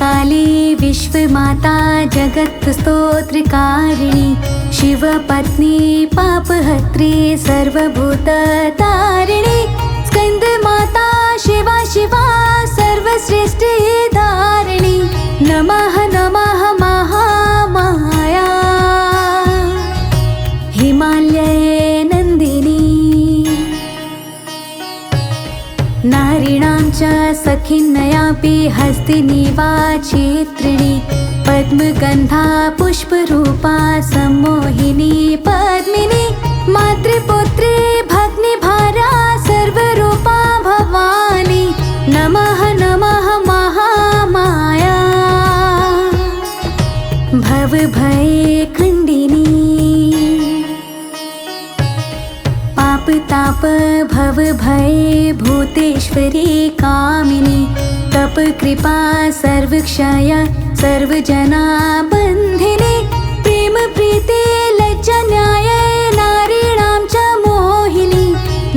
भद्रकाली विश्वमाता जगत्स्तोत्रकारिणी शिवपत्नी पापहत्री सर्वभूततारिणी स्कंदमाता शिवा शिवा सर्वश्रेष्ठी धारिणी नमः नमः महामाया हिमालये नंदिनी नारीणां च सखिन्नयापि हस्तिनी वाचित्रिणी पद्मगन्धा पुष्परूपा सम्मोहिनी पद्मिनी मातृपुत्री भग्निभारा सर्वरूपा भवानी नमः नमः महामाया भवभये खण्डिनी पाप ताप भव भय भूतेश्वरी कामिनी तप कृपा सर्वक्षय सर्वजना बन्धिनी प्रेम प्रीति लज्जा न्याय नारीणां च मोहिनी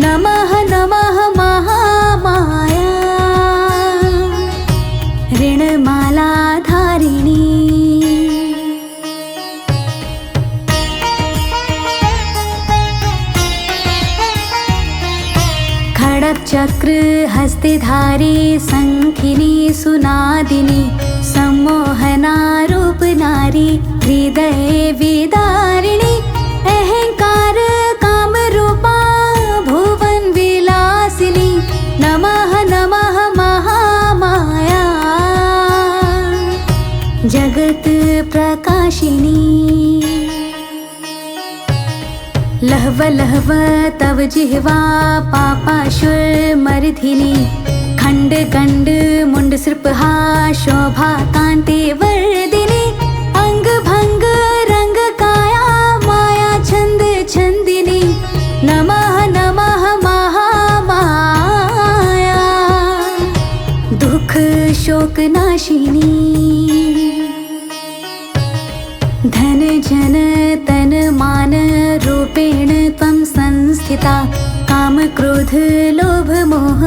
नमः नमः महामाया ऋणमाला धारिणी चक्र हस्तिधारी संखिनी सुनादिनी सम्मोहना रूप नारी हृदय विदारिणी अहंकार काम रूपा भुवन विलासिनी नमः नमः महामाया जगत प्रकाशिनी लहव लहव तव जिह्वा पापाशुर्मर्धिनी खंड गंड मुंड सृपहा शोभा कांति वर्धिनी अंग भंग रंग काया माया छंद छंदिनी नमः नमः महामाया दुख शोक नाशिनी धन जन तन मान रूपेण त्वं संस्थिता काम क्रोध लोभ मोह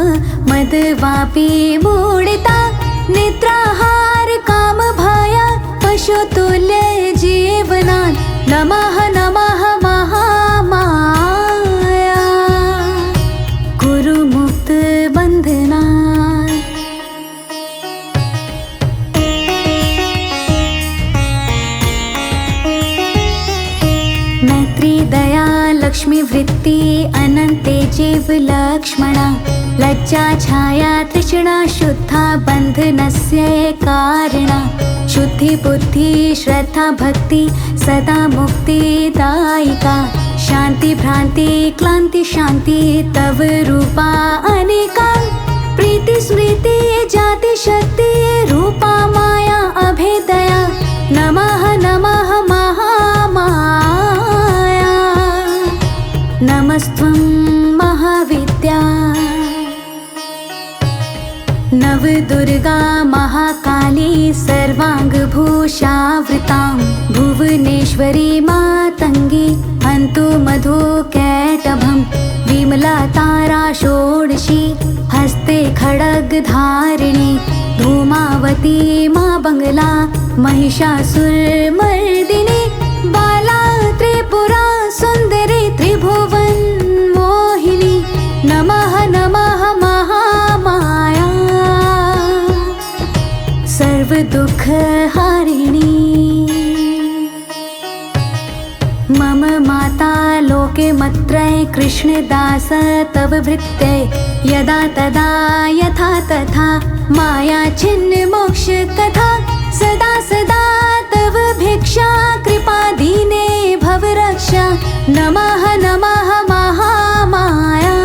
मद वापी मूढिता निद्राहार काम भय पशुतुल्य जीवनात् नमः नमः महामाया कुरु मुक्त बन्धनात् दया लक्ष्मी वृत्ति अनंते जीव लक्ष्मणा लज्जा छाया तृष्णा शुद्धा बंधनस्य कारणा शुद्धि बुद्धि श्रद्धा भक्ति सदा मुक्तिदायिका शांति भ्रांति क्लांति शांति तव रूपा अनेका प्रीति स्मृति जाति शक्ति रूपा माया अभेदया नमः नमः महामाया नमस्त्वं महाविद्या नवदुर्गा महाकाली सर्वाङ्गभूषावृतां भुवनेश्वरी मातङ्गी हन्तु मधुकैटभं विमला तारा षोडशी हस्ते खड्गधारिणी धूमावती मां बंगला महिषासुरमर्दिनी बाला त्रिपुरा सुंदरी त्रिभुवन मोहिनी नमः नमः महामाया सर्व दुख हारिणी मम माता लोके मत्रय कृष्णदास तव भृत्यै यदा तदा यथा तथा माया छिन्न मोक्ष कथा सदा सदा तव भिक्षा कृपा दीने भव रक्षा नमः नमः महामाया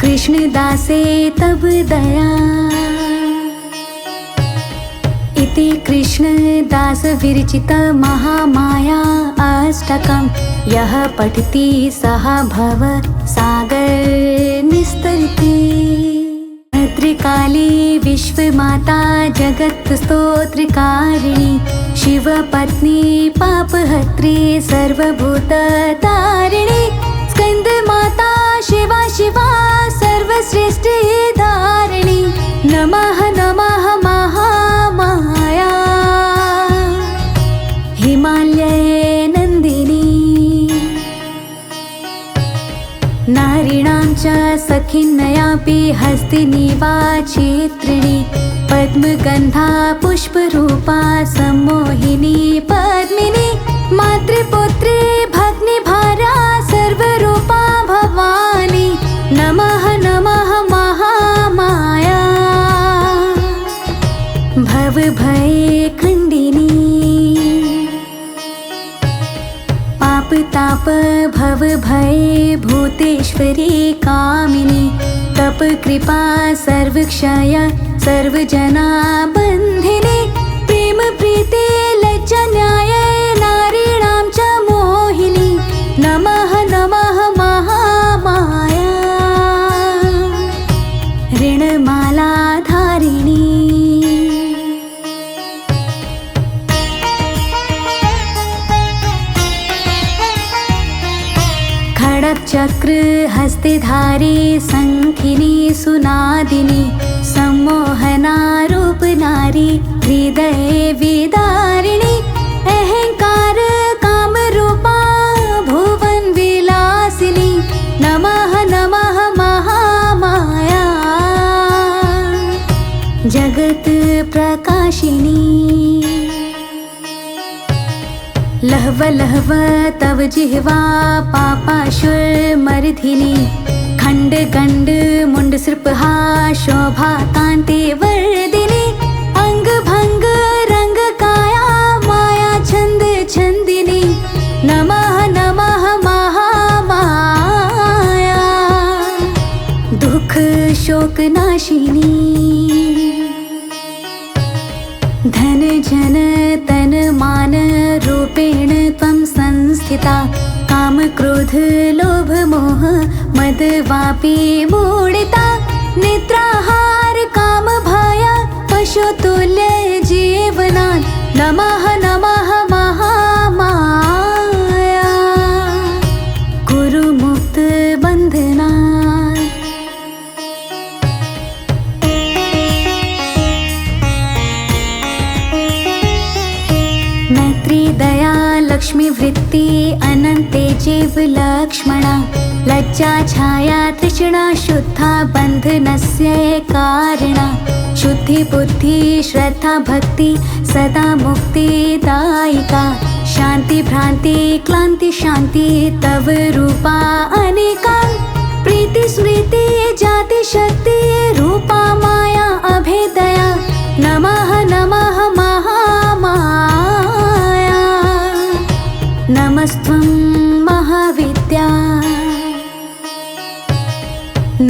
कृष्णदासे तव दया इति कृष्णदास विरचित महामाया अष्टकं यः पठति सः भव सागर निस्तरति भद्रकाली विश्वमाता जगत्स्तोत्रकारिणी शिवपत्नी पापहत्री सर्वभूततारिणी स्कंदमाता शिवा शिवा सर्वश्रेष्ठी धारिणी नमः नमः नारीणां च सखिन्नयापि हस्तिनी वाचित्रिणी पद्मगन्धा पुष्परूपा सम्मोहिनी पद्मिनी मातृपुत्री भग्निभारा सर्वरूपा भवानी नमः नमः महामाया भवभये खण्डिनी पाप ताप भव भये भूतेश्वरी कामिनी तप कृपा सर्वक्षय सर्वजना बन्धिनी प्रेम प्रीति लज्जा न्याय नारीणां च मोहिनी नमः नमः महामाया ऋणमाला धारिणी चक्र हस्तिधारी संखिनी सुनादिनी सम्मोहना रूप नारी हृदय विदारिणी अहंकार काम रूपा भुवन विलासिनी नमः नमः महामाया जगत प्रकाशिनी लहव लहव तव जिह्वा पापाशुर्मर्धिनी खंड गंड मुंड सृपहा शोभा कांति वर्धिनी अंग भंग रंग काया माया छंद छंदिनी नमः नमः महामाया दुख शोक नाशिनी धन जन तन मान रूपेण त्वं संस्थिता काम क्रोध लोभ मोह मद वापी मूढिता निद्राहार काम भय पशुतुल्य जीवनात् नमः नमः महामाया कुरु मुक्त बन्धनात् दया लक्ष्मी वृत्ति अनंते जीव लक्ष्मणा लज्जा छाया तृष्णा शुद्धा बंधनस्य कारणा शुद्धि बुद्धि श्रद्धा भक्ति सदा मुक्तिदायिका शांति भ्रांति क्लांति शांति तव रूपा अनेका प्रीति स्मृति जाति शक्ति रूपा माया अभेदया नमः नमः महामाया नमस्त्वं महाविद्या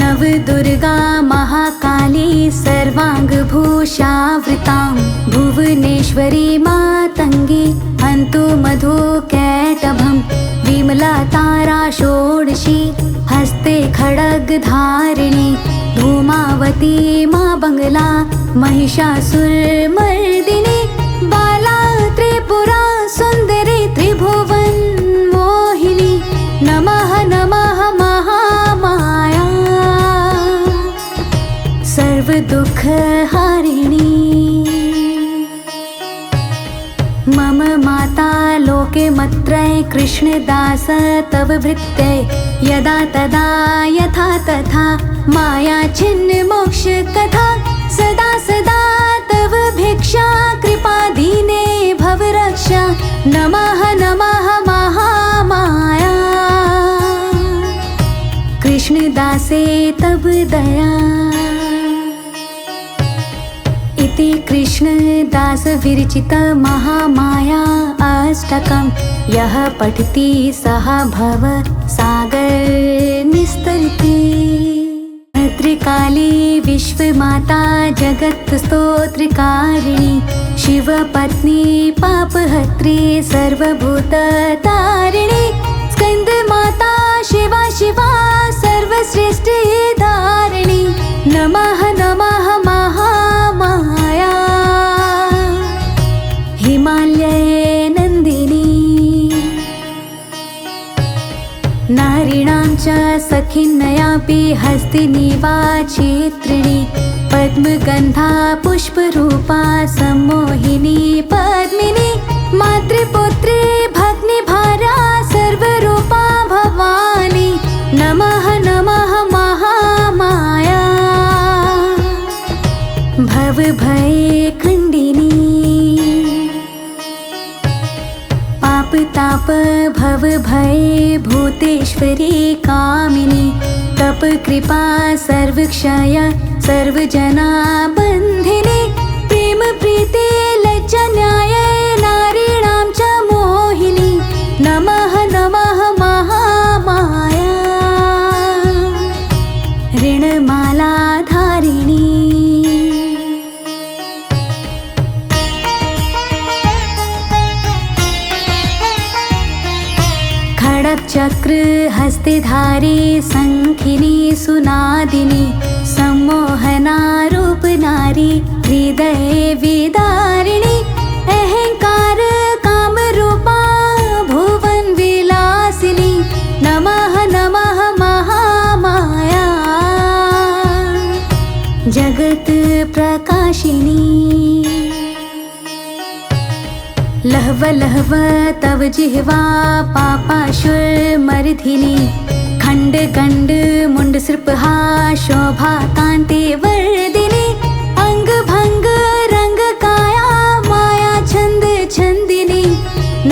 नवदुर्गा महाकाली सर्वाङ्गभूषावृतां भुवनेश्वरी मातङ्गी हन्तु मधुकैटभं विमला तारा षोडशी हस्ते खड्गधारिणी धूमावती मां बङ्गला महिषासुरमर्दिनी बाला त्रिपुरा सुन्दरी त्रिभुवन मोहिनी नमः नमः महामाया सर्वदुःख हारिणी मम माता लोके मत्रय कृष्णदास तव भृत्यै यदा तदा यथा तथा माया छिन्न मोक्ष कथा सदा सदा तव भिक्षा कृपा दीने भव रक्षा नमः नमः महामाया कृष्णदासे तव दया इति कृष्णदास विरचित महामाया अष्टकं यः पठति सः भव सागर निस्तरति भद्रकाली विश्वमाता जगत् स्तोत्रकारिणी शिवपत्नी पापहत्री सर्वभूततारिणी स्कंदमाता शिवा शिवा सर्वश्रेष्ठी धारिणी नमः नमः महामाया हिमालये नंदिनी नारीणां च सखिन्नयापि हस्तिनी वाचित्रिणी पद्मगन्धा पुष्परूपा सम्मोहिनी पद्मिनी मातृपुत्री भग्निभारा सर्वरूपा भवानी नमः ताप भव भय भूतेश्वरी कामिनी तप कृपा सर्वक्षय सर्वजना बन्धिनी प्रेम प्रीति लज्जा न्याय नारीणां च मोहिनी नमः नमः महामाया ऋणमाला धारिणी चक्र हस्तिधारी संखिनी सुनादिनी सम्मोहना रूप नारी हृदय विदारिणी अहंकार काम रूपा भुवन विलासिनी नमः नमः महामाया जगत प्रकाशिनी लहव लहव तव जिह्वा पापाशुर्मर्धिनी खंड गंड मुंड सृपहा शोभा कांति वर्धिनी अंग भंग रंग काया माया छंद छंदिनी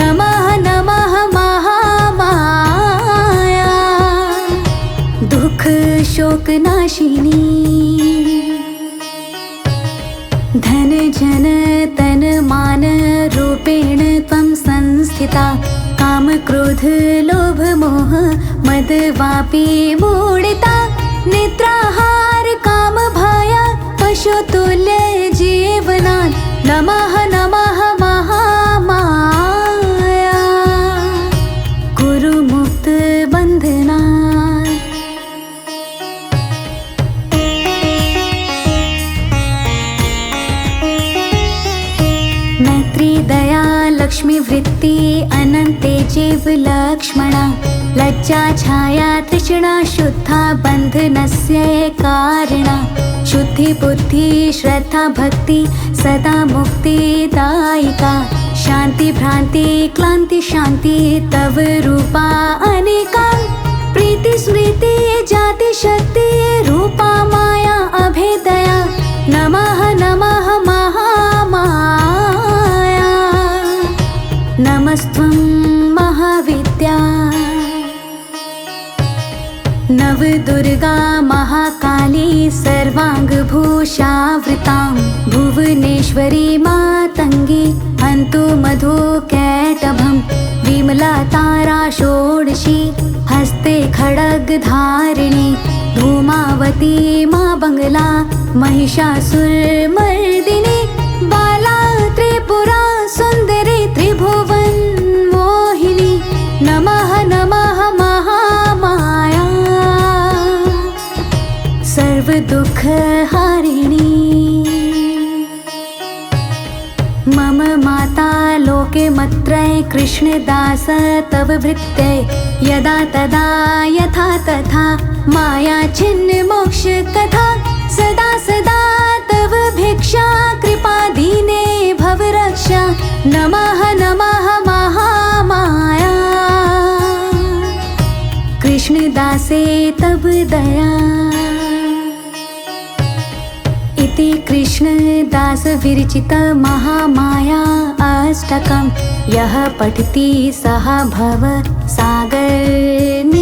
नमः नमः महामाया दुख शोक नाशिनी धन जन तन मान रूपेण त्वं संस्थिता काम क्रोध लोभ मोह मद वापी मूढिता निद्राहार काम भय पशुतुल्य जीवना नमः नमः महामाया गुरु मुक्त बंधना दया लक्ष्मी वृत्ति अनंते जीव लक्ष्मणा लज्जा छाया तृष्णा शुद्धा बंधनस्य कारणा शुद्धि बुद्धि श्रद्धा भक्ति सदा मुक्तिदायिका शांति भ्रांति क्लांति शांति तव रूपा अनेका प्रीति स्मृति जाति शक्ति रूपा माया अभेदया नमः नमः महामाया नमस्त्वं महाविद्या नवदुर्गा महाकाली सर्वाङ्गभूषावृतां भुवनेश्वरी मातङ्गी हन्तु मधुकैटभं विमला तारा षोडशी हस्ते खड्गधारिणी धूमावती मा बंगला महिषासुरमर्दिनी बाला त्रिपुरा सुंदरी त्रिभुवन मोहिनी नमः नमः महामाया सर्व दुख हारिणी मम माता लोके मत्रय कृष्णदास तव भृत्यै यदा तदा यथा तथा माया छिन्न मोक्ष कथा सदा सदा तव भिक्षा कृपा दीने भव रक्षा नमः नमः महामाया कृष्णदासे तव दया इति कृष्णदास विरचित महामाया अष्टकं यः पठति सः भव सागर